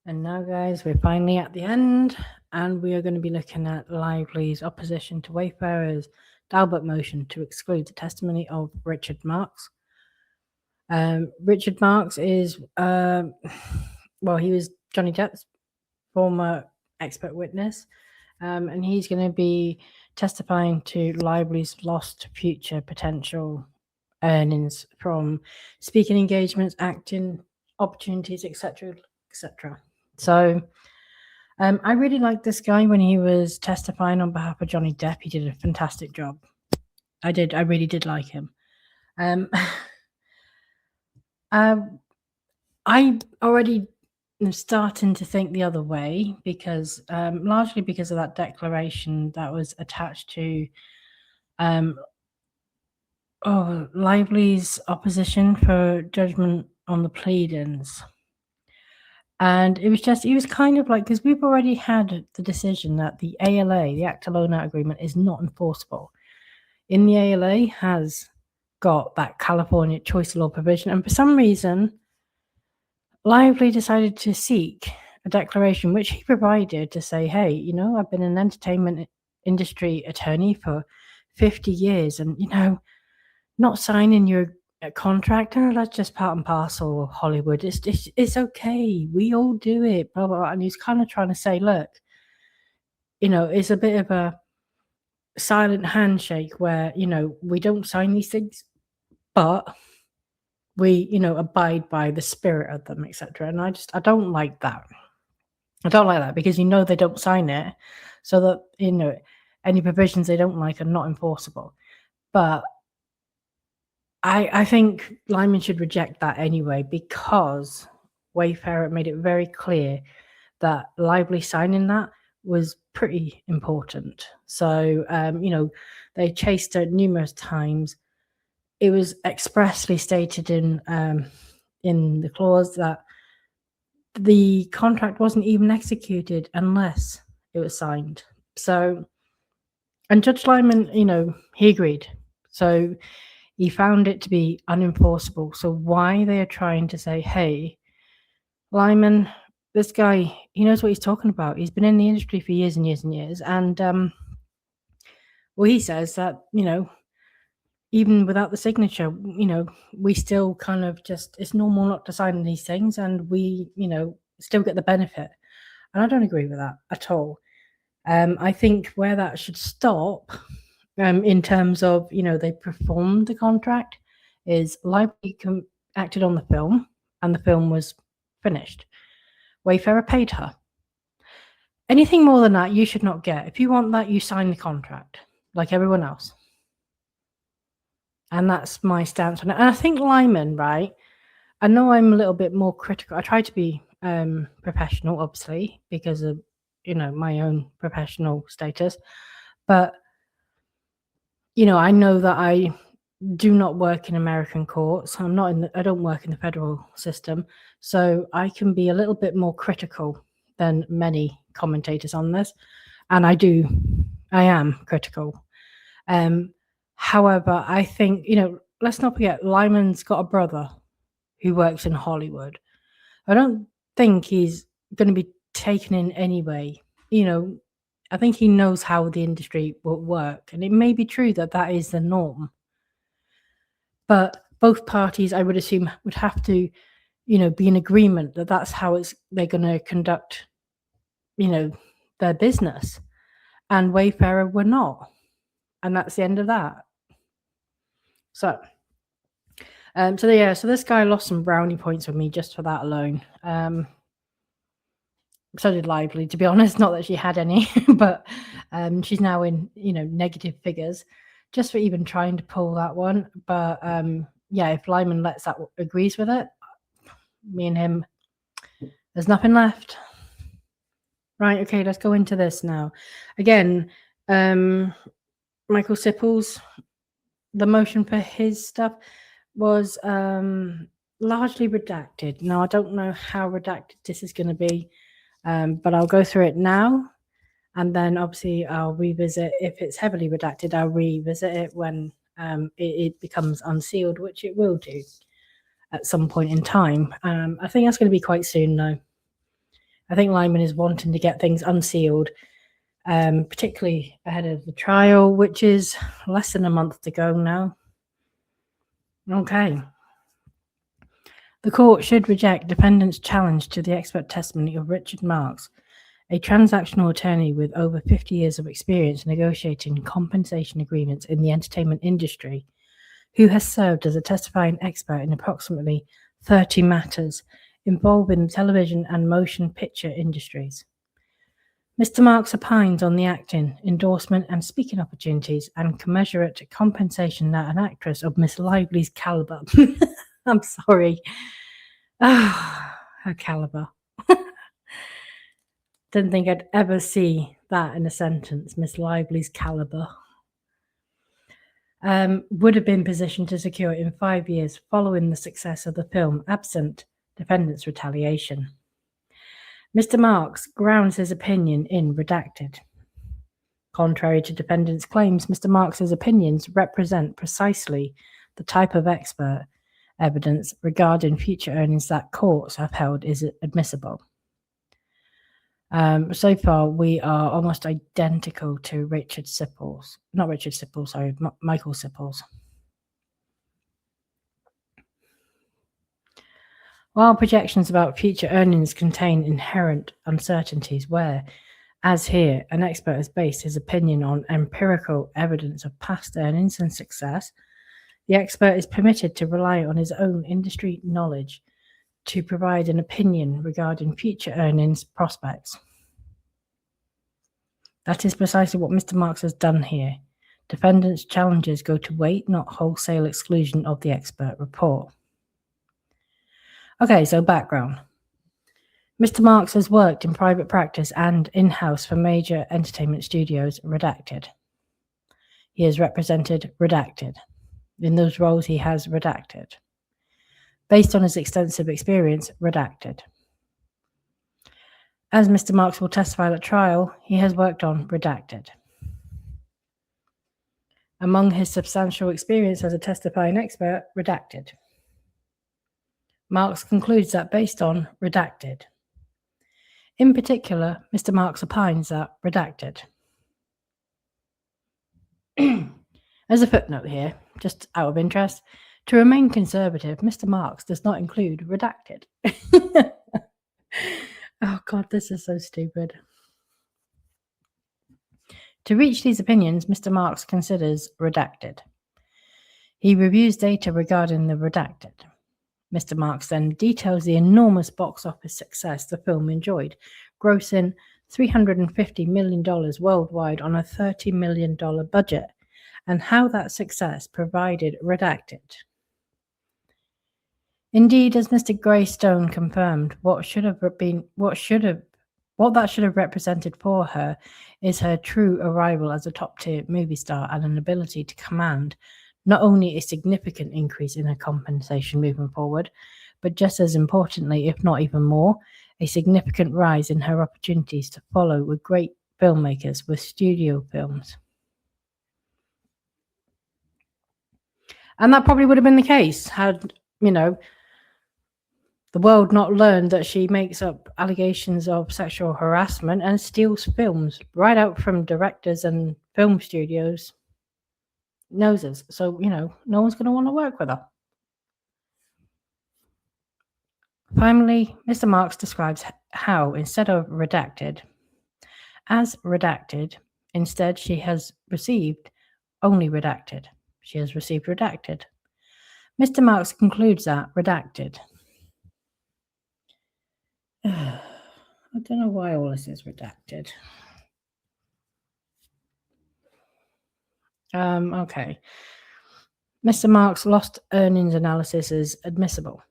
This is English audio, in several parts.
And now, guys, we're finally at the end, and we are going to be looking at Lively's opposition to Wayfarer's Daubert motion to exclude the testimony of Richard Marks. Richard Marks is, he was Johnny Depp's former expert witness, and he's going to be testifying to Lively's lost future potential earnings from speaking engagements, acting opportunities, etc., etc. So, I really liked this guy when he was testifying on behalf of Johnny Depp. He did a fantastic job. I really did like him. I already am starting to think the other way because, largely because of that declaration that was attached to Lively's opposition for judgment on the pleadings. And it was kind of like, because we've already had the decision that the ALA, the Act Alone Out Agreement, is not enforceable. In the ALA has got that California choice law provision, and for some reason, Lively decided to seek a declaration, which he provided, to say, hey, I've been an entertainment industry attorney for 50 years, and, not signing your contract, that's just part and parcel of Hollywood. It's okay. We all do it, blah, blah, blah. And he's kind of trying to say, look, it's a bit of a silent handshake where, we don't sign these things, but we, abide by the spirit of them, etc. And I don't like that. I don't like that because, they don't sign it so that, any provisions they don't like are not enforceable. But I think Lyman should reject that anyway, because Wayfarer made it very clear that Lively signing that was pretty important. So, they chased it numerous times. It was expressly stated in the clause that the contract wasn't even executed unless it was signed. So, and Judge Lyman, he agreed. So he found it to be unenforceable. So why they are trying to say, hey, Lyman, this guy, he knows what he's talking about. He's been in the industry for years and years and years. And he says that, even without the signature, we still kind of just, it's normal not to sign these things, and we, still get the benefit. And I don't agree with that at all. I think where that should stop, in terms of, they performed the contract, is Lively acted on the film, and the film was finished. Wayfarer paid her. Anything more than that, you should not get. If you want that, you sign the contract, like everyone else. And that's my stance on it. And I think Lyman, right, I know I'm a little bit more critical. I try to be professional, obviously, because of, my own professional status. But, I know that I do not work in American courts. I don't work in the federal system. So I can be a little bit more critical than many commentators on this. And I am critical. However, I think, let's not forget, Lyman's got a brother who works in Hollywood. I don't think he's going to be taken in anyway. I think he knows how the industry will work. And it may be true that that is the norm. But both parties, I would assume, would have to, be in agreement that that's how they're going to conduct, their business. And Wayfarer were not. And that's the end of that. So this guy lost some brownie points with me just for that alone. So did Lively, to be honest. Not that she had any, but she's now in, negative figures just for even trying to pull that one. But if Lyman agrees with it, me and him, there's nothing left. Right, okay, let's go into this now. Again, Michael Sipples, the motion for his stuff was largely redacted. Now, I don't know how redacted this is going to be, but I'll go through it now, and then obviously I'll revisit. If it's heavily redacted, I'll revisit it when it becomes unsealed, which it will do at some point in time. I think that's going to be quite soon, though. I think Lyman is wanting to get things unsealed, particularly ahead of the trial, which is less than a month to go now. Okay. The court should reject defendant's challenge to the expert testimony of Richard Marks, a transactional attorney with over 50 years of experience negotiating compensation agreements in the entertainment industry, who has served as a testifying expert in approximately 30 matters involving the television and motion picture industries. Mr. Marks opines on the acting, endorsement, and speaking opportunities and commensurate compensation that an actress of Miss Lively's caliber, I'm sorry, her caliber. Didn't think I'd ever see that in a sentence, Miss Lively's caliber. Would have been positioned to secure in 5 years following the success of the film, absent defendant's retaliation. Mr. Marks grounds his opinion in redacted. Contrary to defendant's claims, Mr. Marks's opinions represent precisely the type of expert evidence regarding future earnings that courts have held is admissible. So far, we are almost identical to Michael Sipples. While projections about future earnings contain inherent uncertainties where, as here, an expert has based his opinion on empirical evidence of past earnings and success, the expert is permitted to rely on his own industry knowledge to provide an opinion regarding future earnings prospects. That is precisely what Mr. Marks has done here. Defendant's challenges go to weight, not wholesale exclusion of the expert report. Okay, so background. Mr. Marks has worked in private practice and in-house for major entertainment studios, redacted. He has represented redacted. In those roles, he has redacted. Based on his extensive experience, redacted. As Mr. Marks will testify at trial, he has worked on redacted. Among his substantial experience as a testifying expert, redacted. Marks concludes that based on redacted. In particular, Mr. Marks opines that redacted. As a footnote here, just out of interest, to remain conservative, Mr. Marks does not include redacted. Oh God, this is so stupid. To reach these opinions, Mr. Marks considers redacted. He reviews data regarding the redacted. Mr. Marks then details the enormous box office success the film enjoyed, grossing $350 million worldwide on a $30 million budget, and how that success provided redacted. Indeed, as Mr. Greystone confirmed, what that should have represented for her is her true arrival as a top-tier movie star and an ability to command not only a significant increase in her compensation moving forward, but just as importantly, if not even more, a significant rise in her opportunities to follow with great filmmakers with studio films. And that probably would have been the case had, the world not learned that she makes up allegations of sexual harassment and steals films right out from directors and film studios' noses. So, no one's going to want to work with her. Finally, Mr. Marks describes how, instead of redacted, instead she has received only redacted. She has received redacted. Mr. Marks concludes that redacted. I don't know why all this is redacted. Okay. Mr. Marks' lost earnings analysis is admissible.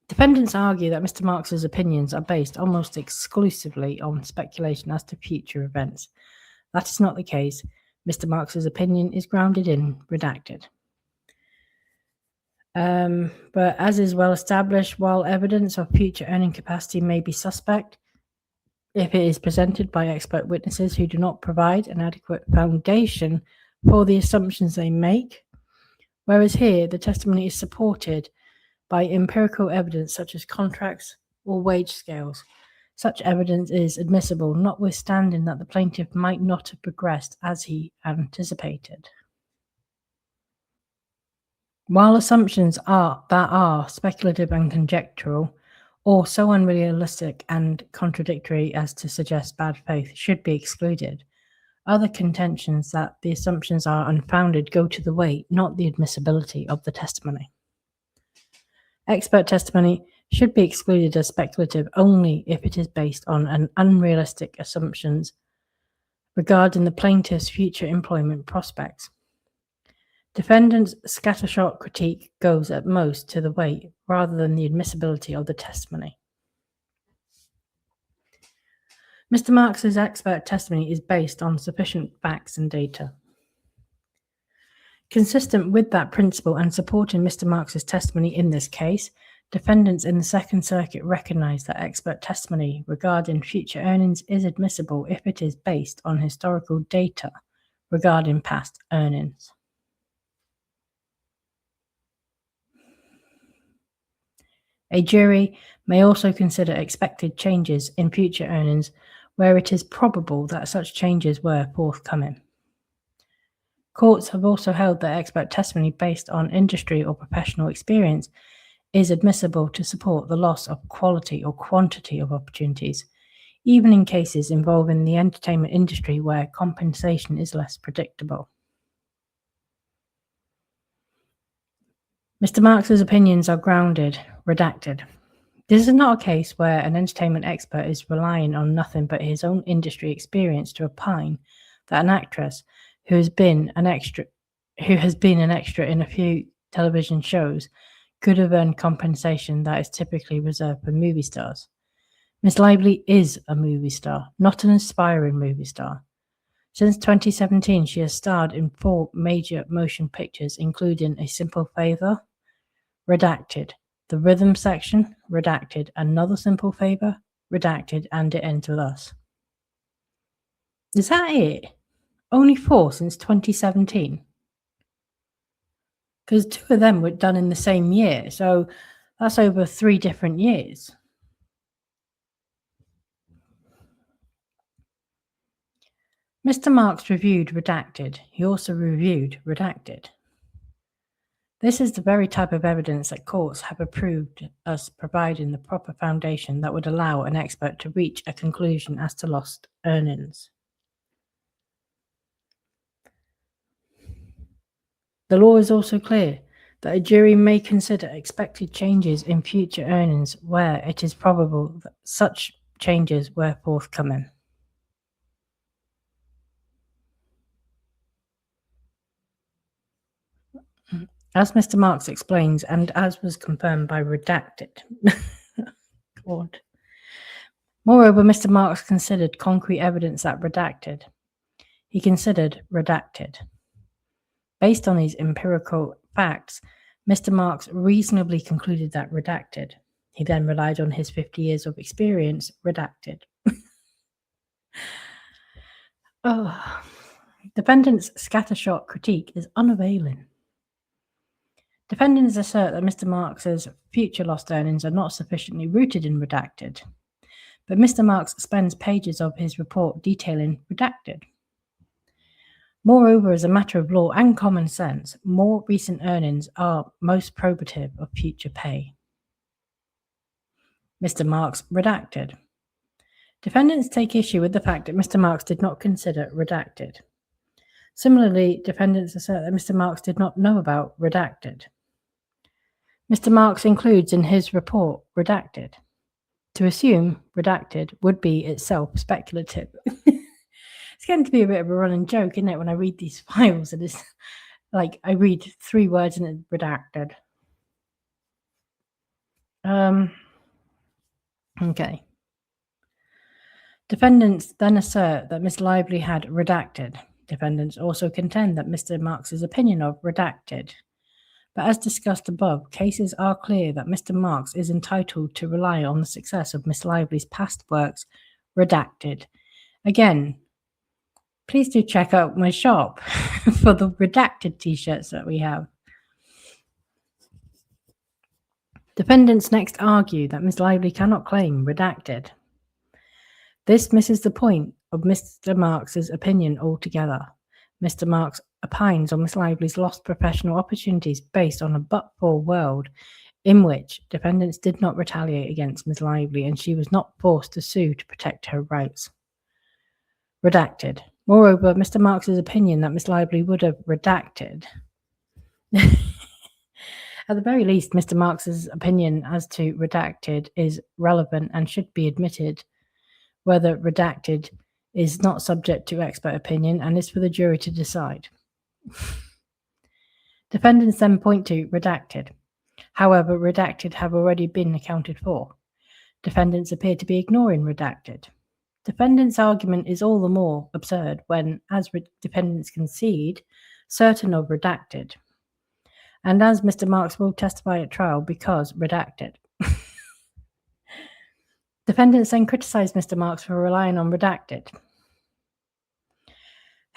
Defendants argue that Mr. Marks's opinions are based almost exclusively on speculation as to future events. That is not the case. Mr. Marks's opinion is grounded in redacted. But as is well established, while evidence of future earning capacity may be suspect, if it is presented by expert witnesses who do not provide an adequate foundation for the assumptions they make, whereas here the testimony is supported by empirical evidence such as contracts, or wage scales. Such evidence is admissible, notwithstanding that the plaintiff might not have progressed as he anticipated. While assumptions that are speculative and conjectural, or so unrealistic and contradictory as to suggest bad faith, should be excluded, other contentions that the assumptions are unfounded go to the weight, not the admissibility of the testimony. Expert testimony should be excluded as speculative only if it is based on an unrealistic assumptions regarding the plaintiff's future employment prospects. Defendant's scattershot critique goes at most to the weight rather than the admissibility of the testimony. Mr. Marks's expert testimony is based on sufficient facts and data. Consistent with that principle and supporting Mr. Marks's testimony in this case, defendants in the Second Circuit recognize that expert testimony regarding future earnings is admissible if it is based on historical data regarding past earnings. A jury may also consider expected changes in future earnings where it is probable that such changes were forthcoming. Courts have also held that expert testimony based on industry or professional experience is admissible to support the loss of quality or quantity of opportunities, even in cases involving the entertainment industry where compensation is less predictable. Mr. Marks's opinions are grounded, redacted. This is not a case where an entertainment expert is relying on nothing but his own industry experience to opine that an actress who has been an extra in a few television shows could have earned compensation that is typically reserved for movie stars. Miss Lively is a movie star, not an aspiring movie star. Since 2017, she has starred in 4 major motion pictures, including A Simple Favor, redacted, The Rhythm Section, redacted, Another Simple Favor, redacted, and It Ends With Us. Is that it? Only 4 since 2017? Because 2 of them were done in the same year, so that's over 3 different years. Mr. Marks reviewed redacted. He also reviewed redacted. This is the very type of evidence that courts have approved as providing the proper foundation that would allow an expert to reach a conclusion as to lost earnings. The law is also clear that a jury may consider expected changes in future earnings where it is probable that such changes were forthcoming. As Mr. Marks explains, and as was confirmed by redacted. God. Moreover, Mr. Marks considered concrete evidence that redacted. He considered redacted. Based on these empirical facts, Mr. Marks reasonably concluded that redacted. He then relied on his 50 years of experience, redacted. Defendant's scattershot critique is unavailing. Defendants assert that Mr. Marks's future lost earnings are not sufficiently rooted in redacted, but Mr. Marks spends pages of his report detailing redacted. Moreover, as a matter of law and common sense, more recent earnings are most probative of future pay. Mr. Marks redacted. Defendants take issue with the fact that Mr. Marks did not consider redacted. Similarly, defendants assert that Mr. Marks did not know about redacted. Mr. Marks includes in his report redacted. To assume redacted would be itself speculative. It's getting to be a bit of a running joke, isn't it, when I read these files and it's like I read 3 words and it's redacted. Okay. Defendants then assert that Miss Lively had redacted. Defendants also contend that Mr. Marks's opinion of redacted. But as discussed above, cases are clear that Mr. Marks is entitled to rely on the success of Miss Lively's past works, redacted. Again, please do check out my shop for the redacted t-shirts that we have. Defendants next argue that Miss Lively cannot claim redacted. This misses the point of Mr. Marks's opinion altogether. Mr. Marks opines on Miss Lively's lost professional opportunities based on a but-for world in which defendants did not retaliate against Miss Lively and she was not forced to sue to protect her rights. Redacted. Moreover, Mr. Marks's opinion that Miss Lively would have redacted. At the very least, Mr. Marks's opinion as to redacted is relevant and should be admitted. Whether redacted is not subject to expert opinion and is for the jury to decide. Defendants then point to redacted. However, redacted have already been accounted for. Defendants appear to be ignoring redacted. Defendants' argument is all the more absurd when, as defendants concede, certain of redacted. And as Mr. Marks will testify at trial, because redacted. Defendants then criticise Mr. Marks for relying on redacted.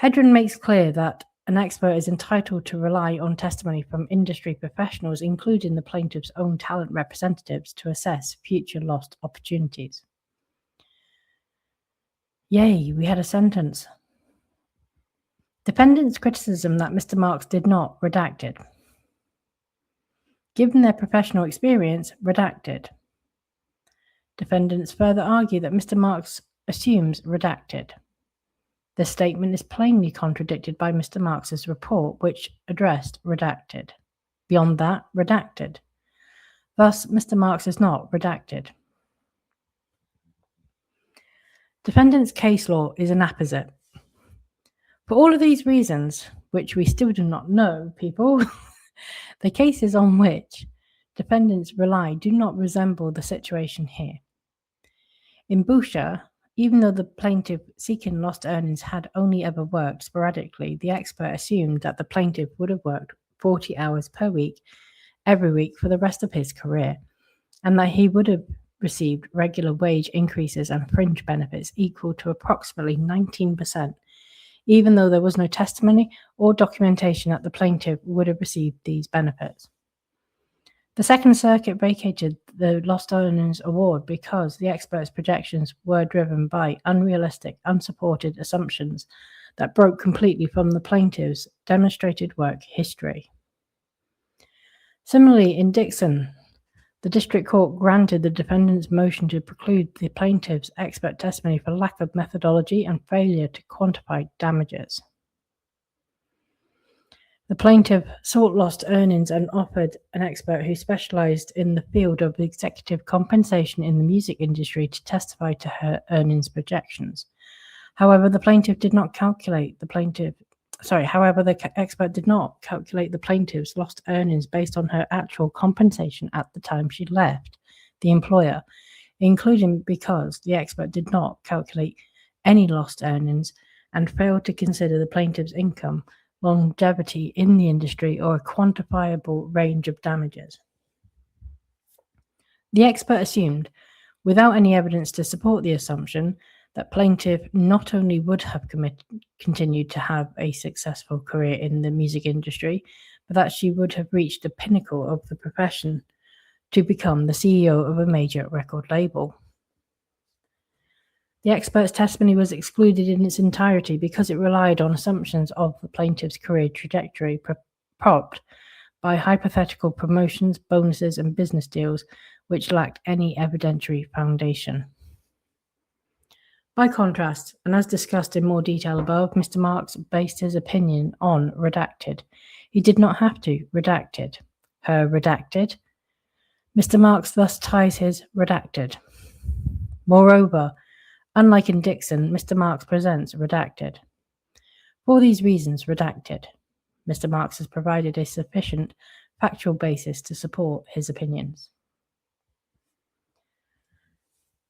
Hedren makes clear that an expert is entitled to rely on testimony from industry professionals, including the plaintiff's own talent representatives, to assess future lost opportunities. Yay, we had a sentence. Defendants' criticism that Mr. Marks did not redacted. Given their professional experience, redacted. Defendants further argue that Mr. Marks assumes redacted. This statement is plainly contradicted by Mr. Marks's report, which addressed redacted. Beyond that, redacted. Thus, Mr. Marks is not redacted. Defendant's case law is an apposite. For all of these reasons, which we still do not know, people, the cases on which defendants rely do not resemble the situation here. In Boucher, even though the plaintiff seeking lost earnings had only ever worked sporadically, the expert assumed that the plaintiff would have worked 40 hours per week, every week for the rest of his career, and that he would have received regular wage increases and fringe benefits equal to approximately 19%, even though there was no testimony or documentation that the plaintiff would have received these benefits. The Second Circuit vacated the lost earnings award because the expert's projections were driven by unrealistic, unsupported assumptions that broke completely from the plaintiff's demonstrated work history. Similarly, in Dixon, the district court granted the defendant's motion to preclude the plaintiff's expert testimony for lack of methodology and failure to quantify damages. The plaintiff sought lost earnings and offered an expert who specialized in the field of executive compensation in the music industry to testify to her earnings projections. However, the expert did not calculate the plaintiff's lost earnings based on her actual compensation at the time she left the employer, including because the expert did not calculate any lost earnings and failed to consider the plaintiff's income, longevity in the industry, or a quantifiable range of damages. The expert assumed, without any evidence to support the assumption, that plaintiff not only would have continued to have a successful career in the music industry, but that she would have reached the pinnacle of the profession to become the CEO of a major record label. The expert's testimony was excluded in its entirety because it relied on assumptions of the plaintiff's career trajectory propped by hypothetical promotions, bonuses, and business deals, which lacked any evidentiary foundation. By contrast, and as discussed in more detail above, Mr. Marks based his opinion on redacted. He did not have to redacted. Her redacted. Mr. Marks thus ties his redacted. Moreover, unlike in Dixon, Mr. Marks presents redacted. For these reasons, redacted. Mr. Marks has provided a sufficient factual basis to support his opinions.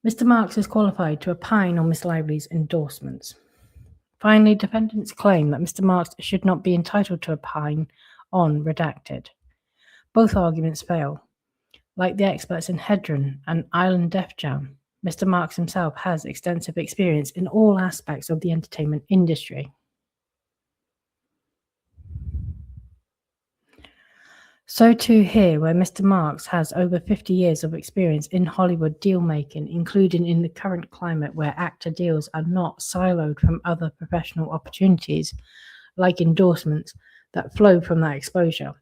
Mr. Marks is qualified to opine on Miss Lively's endorsements. Finally, defendants claim that Mr. Marks should not be entitled to opine on redacted. Both arguments fail. Like the experts in Hedren and Island Def Jam, Mr. Marks himself has extensive experience in all aspects of the entertainment industry. So too here, where Mr. Marks has over 50 years of experience in Hollywood deal-making, including in the current climate where actor deals are not siloed from other professional opportunities, like endorsements, that flow from that exposure.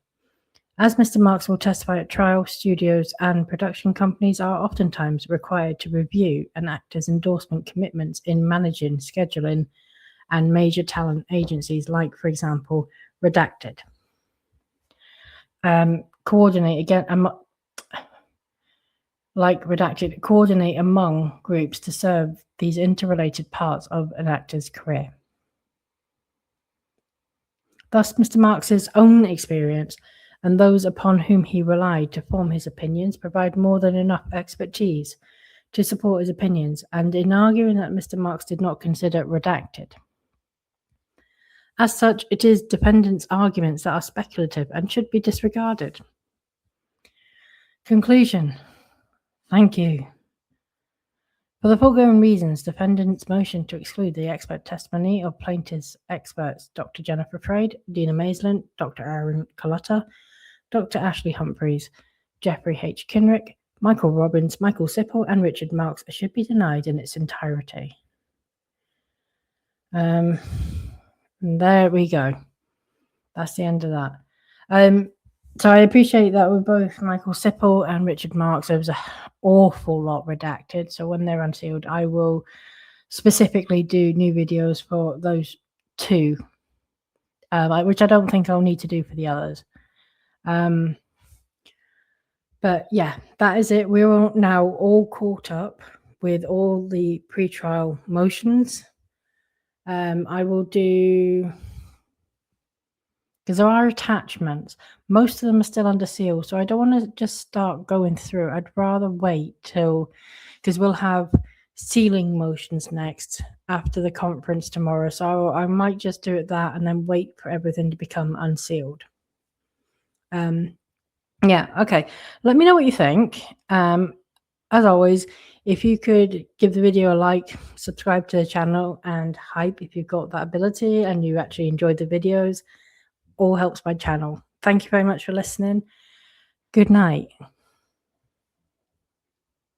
As Mr. Marks will testify at trial, studios and production companies are oftentimes required to review an actor's endorsement commitments in managing, scheduling, and major talent agencies like, for example, Redacted. Coordinate among groups to serve these interrelated parts of an actor's career. Thus, Mr. Marks's own experience and those upon whom he relied to form his opinions provide more than enough expertise to support his opinions, and in arguing that Mr. Marks did not consider Redacted. As such, it is defendants' arguments that are speculative and should be disregarded. Conclusion. Thank you. For the foregoing reasons, defendants' motion to exclude the expert testimony of plaintiffs' experts Dr. Jennifer Freyd, Dina Maisland, Dr. Aaron Coletta, Dr. Ashley Humphreys, Jeffrey H. Kinrick, Michael Robbins, Michael Sipple, and Richard Marks should be denied in its entirety. There we go. That's the end of that. So I appreciate that with both Michael Sipple and Richard Marks, there was an awful lot redacted. So when they're unsealed, I will specifically do new videos for those two, which I don't think I'll need to do for the others. But yeah, that is it. We're now all caught up with all the pretrial motions. I will do, because there are attachments. Most of them are still under seal, so I don't want to just start going through. I'd rather wait till, because we'll have sealing motions next after the conference tomorrow. So I might just do it that and then wait for everything to become unsealed. Yeah, okay. Let me know what you think. As always, if you could give the video a like, subscribe to the channel, and hype if you've got that ability and you actually enjoyed the videos, all helps my channel. Thank you very much for listening. Good night.